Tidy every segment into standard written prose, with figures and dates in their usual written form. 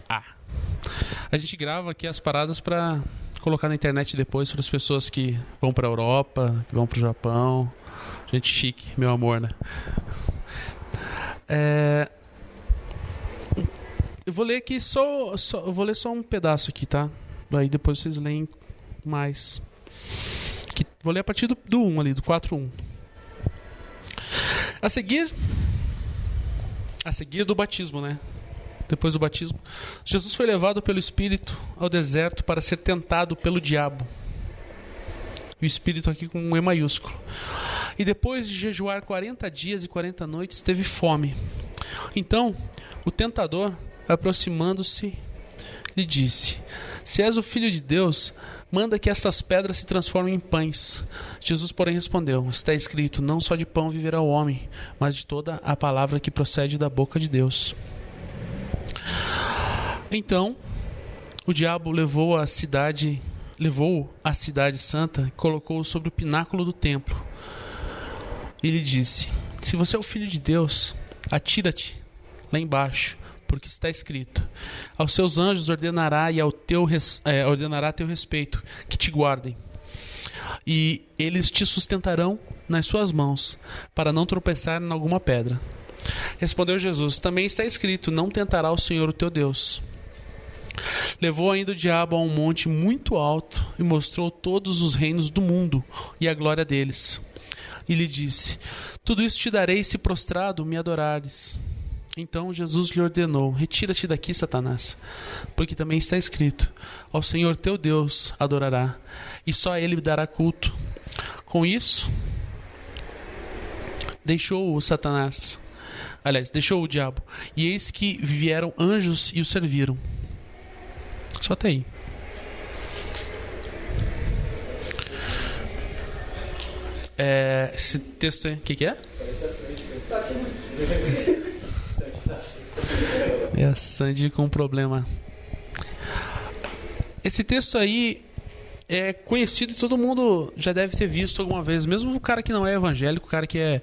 A gente grava aqui as paradas para colocar na internet depois para as pessoas que vão para a Europa, que vão para o Japão. Gente chique, meu amor, né? Eu vou ler aqui eu vou ler só um pedaço aqui, tá? Aí depois vocês leem mais. Vou ler a partir do 1 ali, do 4:1. A seguir do batismo, né? Depois do batismo, Jesus foi levado pelo Espírito ao deserto para ser tentado pelo diabo. O Espírito aqui com um E maiúsculo. E depois de jejuar 40 dias e 40 noites, teve fome. Então, o tentador, aproximando-se, lhe disse: se és o Filho de Deus, manda que estas pedras se transformem em pães. Jesus, porém, respondeu: está escrito, não só de pão viverá o homem, mas de toda a palavra que procede da boca de Deus. Então, o diabo levou a cidade santa e colocou-o sobre o pináculo do templo. E lhe disse: se você é o Filho de Deus, atira-te lá embaixo, porque está escrito: aos seus anjos ordenará a teu respeito que te guardem, e eles te sustentarão nas suas mãos, para não tropeçar em alguma pedra. Respondeu Jesus: também está escrito, não tentará o Senhor o teu Deus. Levou ainda o diabo a um monte muito alto e mostrou todos os reinos do mundo e a glória deles. E lhe disse: tudo isso te darei se prostrado me adorares. Então Jesus lhe ordenou: retira-te daqui, Satanás, porque também está escrito: ao Senhor teu Deus adorará, e só a ele dará culto. Com isso, deixou o diabo, e eis que vieram anjos e o serviram. Só até aí. Esse texto aí, o que é? É a Sandy com problema. Esse texto aí é conhecido e todo mundo já deve ter visto alguma vez. Mesmo o cara que não é evangélico, o cara que é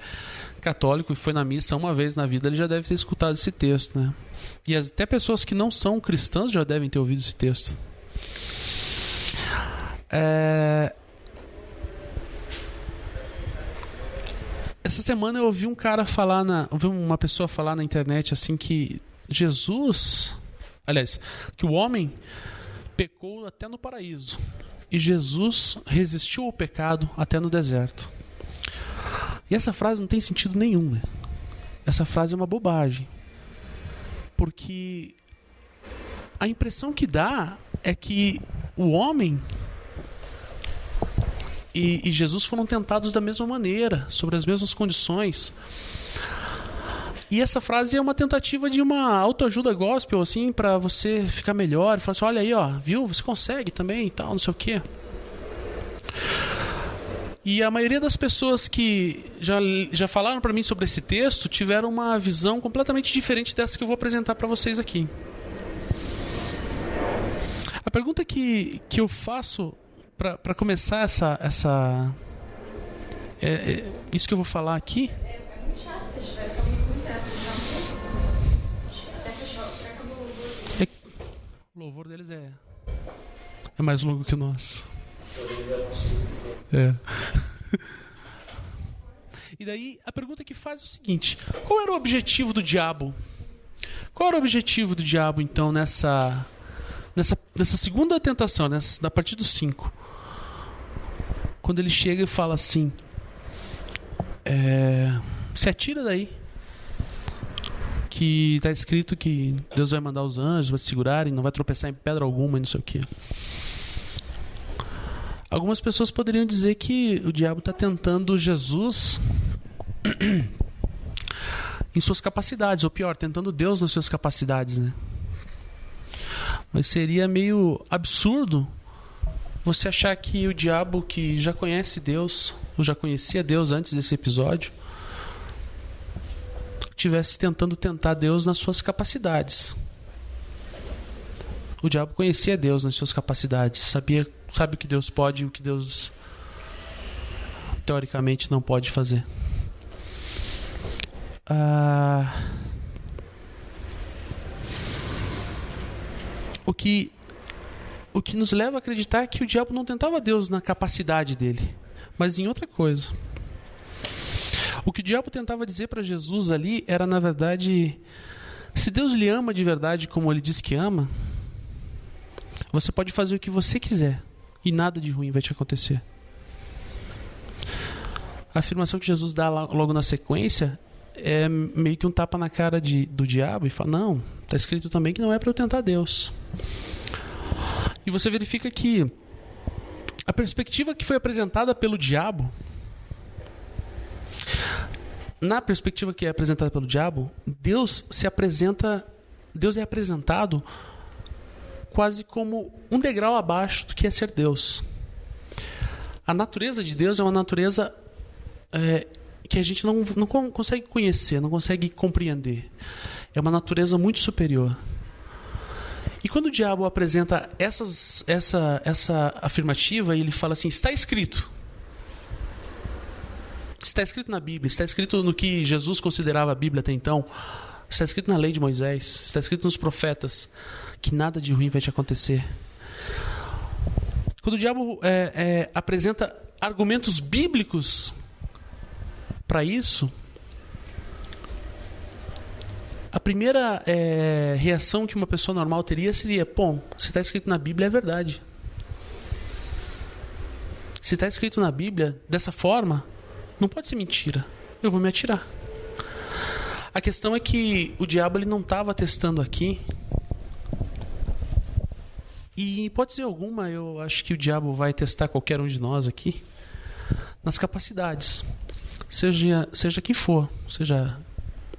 católico e foi na missa uma vez na vida, ele já deve ter escutado esse texto, né? E até pessoas que não são cristãs já devem ter ouvido esse texto. Essa semana eu ouvi uma pessoa falar na internet assim que que o homem pecou até no paraíso e Jesus resistiu ao pecado até no deserto. E essa frase não tem sentido nenhum, né? Essa frase é uma bobagem, porque a impressão que dá é que o homem e Jesus foram tentados da mesma maneira, sobre as mesmas condições. E essa frase é uma tentativa de uma autoajuda gospel, assim, para você ficar melhor, falar assim: olha aí, ó, viu, você consegue também e tal, não sei o quê. E a maioria das pessoas que já falaram para mim sobre esse texto tiveram uma visão completamente diferente dessa que eu vou apresentar para vocês aqui. A pergunta que eu faço para começar isso que eu vou falar aqui. O louvor deles é mais longo que o nosso. E daí a pergunta que faz é o seguinte: qual era o objetivo do diabo? Qual era o objetivo do diabo então nessa segunda tentação, a partir do 5? Quando ele chega e fala assim: se atira daí, que está escrito que Deus vai mandar os anjos, vai te segurarem, não vai tropeçar em pedra alguma e não sei o quê. Algumas pessoas poderiam dizer que o diabo está tentando Jesus em suas capacidades, ou pior, tentando Deus nas suas capacidades, né? Mas seria meio absurdo você achar que o diabo, que já conhece Deus, ou já conhecia Deus antes desse episódio, estivesse tentando tentar Deus nas suas capacidades. O diabo conhecia Deus nas suas capacidades, sabe o que Deus pode e o que Deus teoricamente não pode fazer. o que nos leva a acreditar que o diabo não tentava Deus na capacidade dele, mas em outra coisa. O que o diabo tentava dizer para Jesus ali era, na verdade, se Deus lhe ama de verdade como ele diz que ama, você pode fazer o que você quiser e nada de ruim vai te acontecer. A afirmação que Jesus dá logo na sequência é meio que um tapa na cara do diabo e fala, não, está escrito também que não é para eu tentar Deus. E você verifica que a perspectiva que foi apresentada pelo diabo, na perspectiva que é apresentada pelo diabo, Deus é apresentado quase como um degrau abaixo do que é ser Deus. A natureza de Deus é uma natureza que a gente não consegue conhecer, não consegue compreender. É uma natureza muito superior. E quando o diabo apresenta essa afirmativa, ele fala assim, está escrito. Está escrito na Bíblia, está escrito no que Jesus considerava a Bíblia até então, está escrito na lei de Moisés, está escrito nos profetas, que nada de ruim vai te acontecer. Quando o diabo apresenta argumentos bíblicos para isso, a primeira reação que uma pessoa normal teria seria, bom, se está escrito na Bíblia é verdade. Se está escrito na Bíblia dessa forma, não pode ser mentira. Eu vou me atirar. A questão é que o diabo ele não estava testando aqui. E em hipótese alguma, eu acho que o diabo vai testar qualquer um de nós aqui nas capacidades. Seja quem for. Seja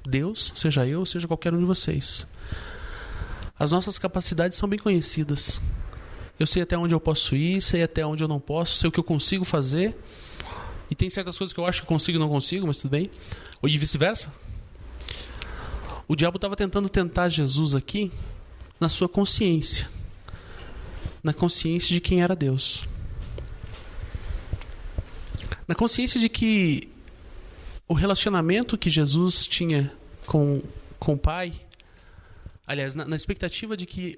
Deus, seja eu, seja qualquer um de vocês. As nossas capacidades são bem conhecidas. Eu sei até onde eu posso ir, sei até onde eu não posso, sei o que eu consigo fazer. E tem certas coisas que eu acho que consigo e não consigo, mas tudo bem. Ou de vice-versa. O diabo estava tentando tentar Jesus aqui na sua consciência. Na consciência de quem era Deus. Na consciência de que o relacionamento que Jesus tinha com o Pai, aliás, na expectativa de que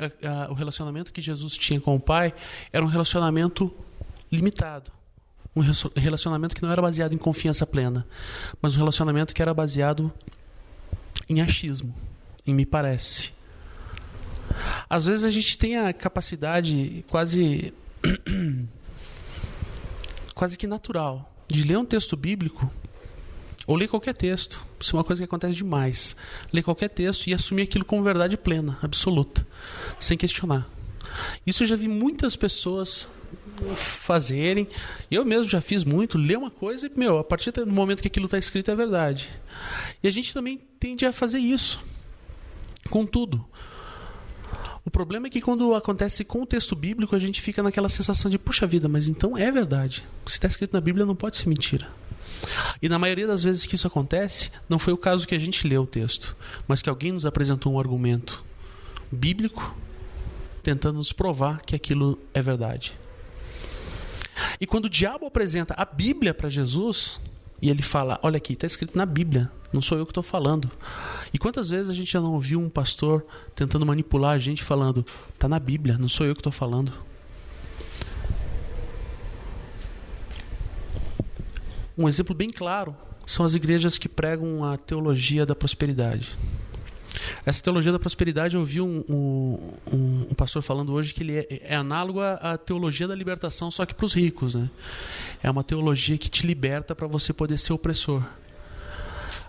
o relacionamento que Jesus tinha com o Pai era um relacionamento limitado. Um relacionamento que não era baseado em confiança plena, mas um relacionamento que era baseado em achismo, em me parece. Às vezes a gente tem a capacidade quase que natural de ler um texto bíblico ou ler qualquer texto. Isso é uma coisa que acontece demais. Ler qualquer texto e assumir aquilo como verdade plena, absoluta, sem questionar. Isso eu já vi muitas pessoas fazerem. Eu mesmo já fiz muito. Ler uma coisa e, a partir do momento que aquilo está escrito é verdade. E a gente também tende a fazer isso com tudo. O problema é que quando acontece com o texto bíblico, a gente fica naquela sensação de, puxa vida, mas então é verdade. Se está escrito na Bíblia, não pode ser mentira. E na maioria das vezes que isso acontece, não foi o caso que a gente leu o texto, mas que alguém nos apresentou um argumento bíblico tentando nos provar que aquilo é verdade. E quando o diabo apresenta a Bíblia para Jesus, e ele fala, olha aqui, está escrito na Bíblia, não sou eu que estou falando. E quantas vezes a gente já não ouviu um pastor tentando manipular a gente falando, está na Bíblia, não sou eu que estou falando. Um exemplo bem claro são as igrejas que pregam a teologia da prosperidade. Essa teologia da prosperidade, eu ouvi um pastor falando hoje que ele é análogo à teologia da libertação, só que para os ricos, né? É uma teologia que te liberta para você poder ser opressor.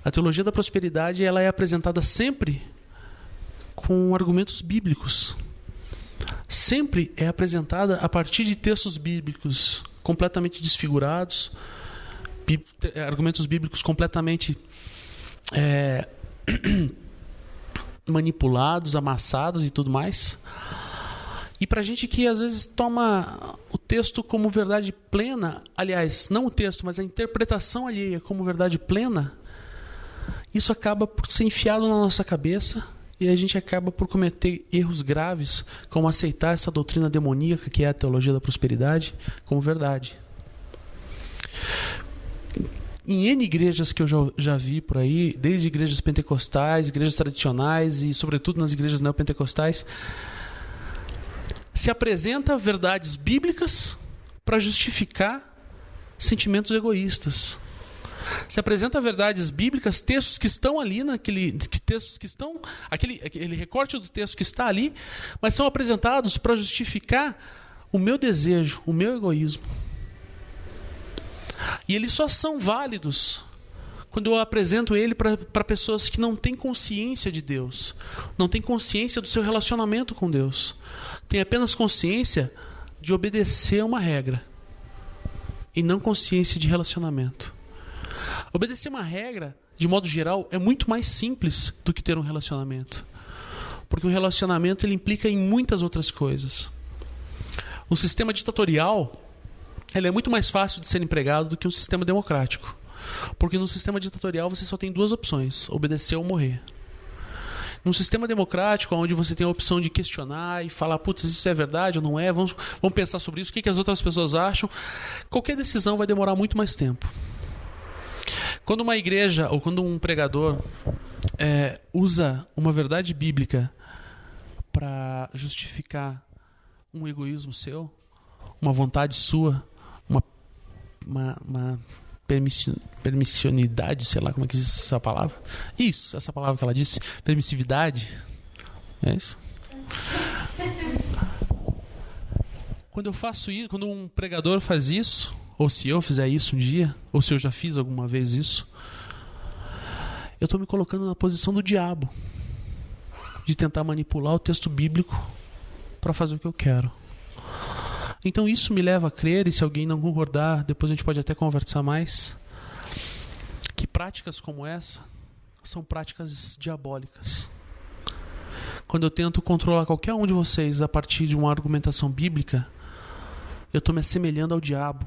A teologia da prosperidade, ela é apresentada sempre com argumentos bíblicos. Sempre é apresentada a partir de textos bíblicos completamente desfigurados, argumentos bíblicos completamente manipulados, amassados e tudo mais. E pra gente que às vezes toma o texto como verdade plena, aliás, não o texto, mas a interpretação alheia como verdade plena, isso acaba por ser enfiado na nossa cabeça e a gente acaba por cometer erros graves, como aceitar essa doutrina demoníaca que é a teologia da prosperidade como verdade. Em N igrejas que eu já vi por aí, desde igrejas pentecostais, igrejas tradicionais e sobretudo nas igrejas neopentecostais, se apresenta verdades bíblicas para justificar sentimentos egoístas. Se apresenta verdades bíblicas, textos que estão ali aquele recorte do texto que está ali, mas são apresentados para justificar o meu desejo, o meu egoísmo. E eles só são válidos quando eu apresento ele para pessoas que não têm consciência de Deus, não têm consciência do seu relacionamento com Deus, têm apenas consciência de obedecer a uma regra e não consciência de relacionamento. Obedecer uma regra, de modo geral, é muito mais simples do que ter um relacionamento, porque um relacionamento ele implica em muitas outras coisas. Um sistema ditatorial ele é muito mais fácil de ser empregado do que um sistema democrático. Porque no sistema ditatorial você só tem duas opções: obedecer ou morrer. Num sistema democrático, onde você tem a opção de questionar e falar, putz, isso é verdade ou não é, vamos pensar sobre isso, o que as outras pessoas acham, qualquer decisão vai demorar muito mais tempo. Quando uma igreja ou quando um pregador usa uma verdade bíblica para justificar um egoísmo seu, uma vontade sua, uma permissionidade, sei lá como é que existe essa palavra. Isso, essa palavra que ela disse, permissividade. É isso? Quando eu faço isso, quando um pregador faz isso, ou se eu fizer isso um dia, ou se eu já fiz alguma vez isso, eu estou me colocando na posição do diabo, de tentar manipular o texto bíblico para fazer o que eu quero. Então isso me leva a crer, e se alguém não concordar, depois a gente pode até conversar mais, que práticas como essa são práticas diabólicas. Quando eu tento controlar qualquer um de vocês a partir de uma argumentação bíblica, eu estou me assemelhando ao diabo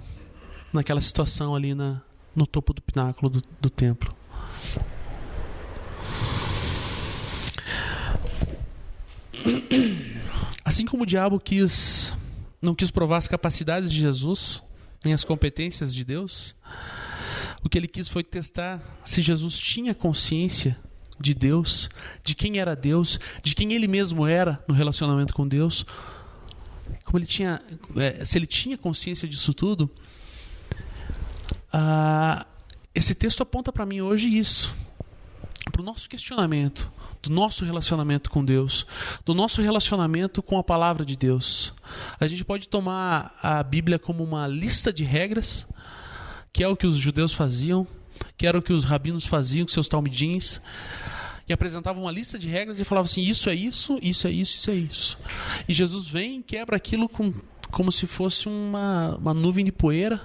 naquela situação ali no topo do pináculo do templo. Assim como o diabo não quis provar as capacidades de Jesus, nem as competências de Deus, o que ele quis foi testar se Jesus tinha consciência de Deus, de quem era Deus, de quem ele mesmo era no relacionamento com Deus. Se ele tinha consciência disso tudo, esse texto aponta para mim hoje isso, para o nosso questionamento do nosso relacionamento com Deus, do nosso relacionamento com a palavra de Deus. A gente pode tomar a Bíblia como uma lista de regras, que é o que os judeus faziam, que era o que os rabinos faziam com seus talmidins, e apresentavam uma lista de regras e falavam assim, isso é isso, isso é isso, isso é isso. E Jesus vem e quebra aquilo como se fosse uma nuvem de poeira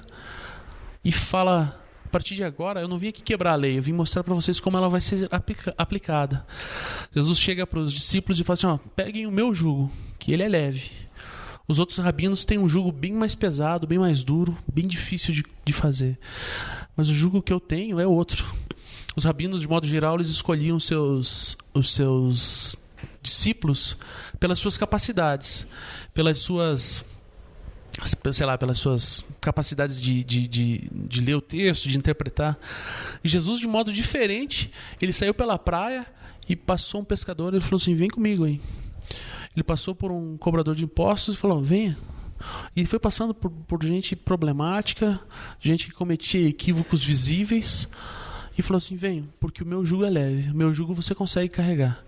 e fala, a partir de agora, eu não vim aqui quebrar a lei, eu vim mostrar para vocês como ela vai ser aplicada. Jesus chega para os discípulos e fala assim, peguem o meu jugo, que ele é leve. Os outros rabinos têm um jugo bem mais pesado, bem mais duro, bem difícil de fazer. Mas o jugo que eu tenho é outro. Os rabinos, de modo geral, eles escolhiam os seus discípulos pelas suas capacidades, pelas suas capacidades de ler o texto, de interpretar. E Jesus, de modo diferente, ele saiu pela praia e passou um pescador, ele falou assim, vem comigo aí. Ele passou por um cobrador de impostos e falou, venha. E ele foi passando por gente problemática, gente que cometia equívocos visíveis, e falou assim, venha, porque o meu jugo é leve, o meu jugo você consegue carregar.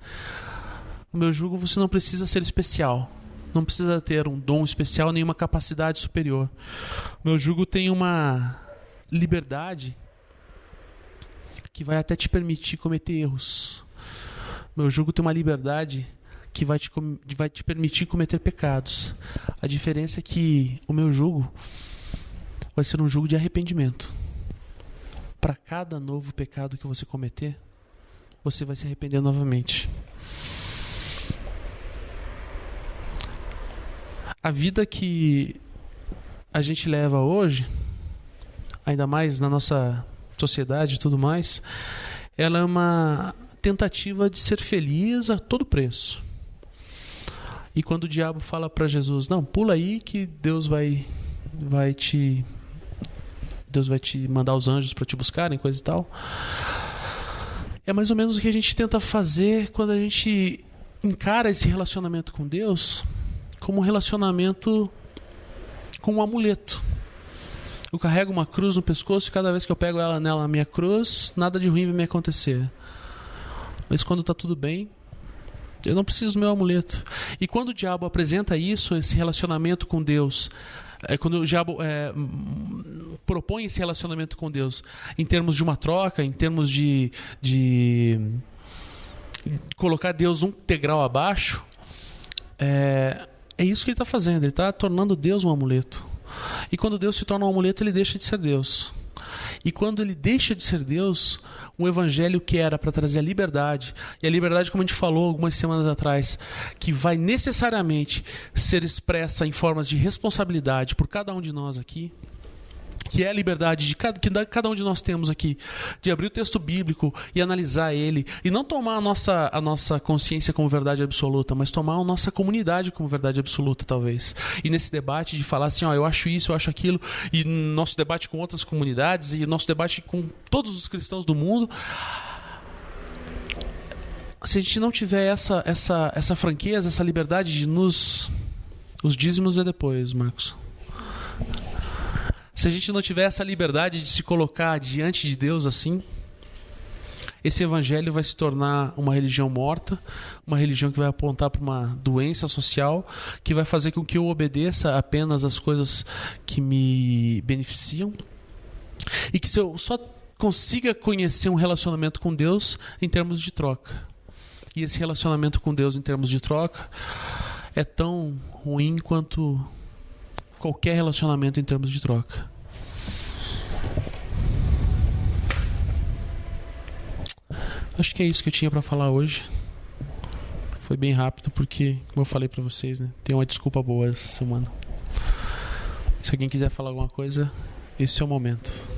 O meu jugo você não precisa ser especial. Não precisa ter um dom especial, nem uma capacidade superior. O meu jugo tem uma liberdade que vai até te permitir cometer erros. O meu jugo tem uma liberdade que vai te permitir cometer pecados. A diferença é que o meu jugo vai ser um jugo de arrependimento. Para cada novo pecado que você cometer, você vai se arrepender novamente. A vida que a gente leva hoje, ainda mais na nossa sociedade e tudo mais, ela é uma tentativa de ser feliz a todo preço. E quando o diabo fala para Jesus, não, pula aí que Deus vai te mandar os anjos para te buscarem, coisa e tal. É mais ou menos o que a gente tenta fazer quando a gente encara esse relacionamento com Deus como um relacionamento com um amuleto. Eu carrego uma cruz no pescoço e cada vez que eu pego ela nela, a minha cruz, nada de ruim vai me acontecer. Mas quando está tudo bem, eu não preciso do meu amuleto. E quando o diabo apresenta isso, esse relacionamento com Deus, quando o diabo propõe esse relacionamento com Deus em termos de uma troca, em termos de colocar Deus um degrau abaixo, é isso que ele está fazendo. Ele está tornando Deus um amuleto. E quando Deus se torna um amuleto, ele deixa de ser Deus. E quando ele deixa de ser Deus, um evangelho que era para trazer a liberdade, e a liberdade, como a gente falou algumas semanas atrás, que vai necessariamente ser expressa em formas de responsabilidade por cada um de nós aqui, que é a liberdade que cada um de nós temos aqui, de abrir o texto bíblico e analisar ele, e não tomar a nossa consciência como verdade absoluta, mas tomar a nossa comunidade como verdade absoluta, talvez. E nesse debate de falar assim, eu acho isso, eu acho aquilo, e nosso debate com outras comunidades, e nosso debate com todos os cristãos do mundo, se a gente não tiver essa franqueza, essa liberdade de nos... Os dízimos é depois, Marcos. Se a gente não tiver essa liberdade de se colocar diante de Deus assim, esse evangelho vai se tornar uma religião morta, uma religião que vai apontar para uma doença social, que vai fazer com que eu obedeça apenas as coisas que me beneficiam, e que se eu só consiga conhecer um relacionamento com Deus em termos de troca. E esse relacionamento com Deus em termos de troca é tão ruim quanto qualquer relacionamento em termos de troca. Acho que é isso que eu tinha para falar hoje. Foi bem rápido porque, como eu falei para vocês, né, tem uma desculpa boa essa semana. Se alguém quiser falar alguma coisa, esse é o momento.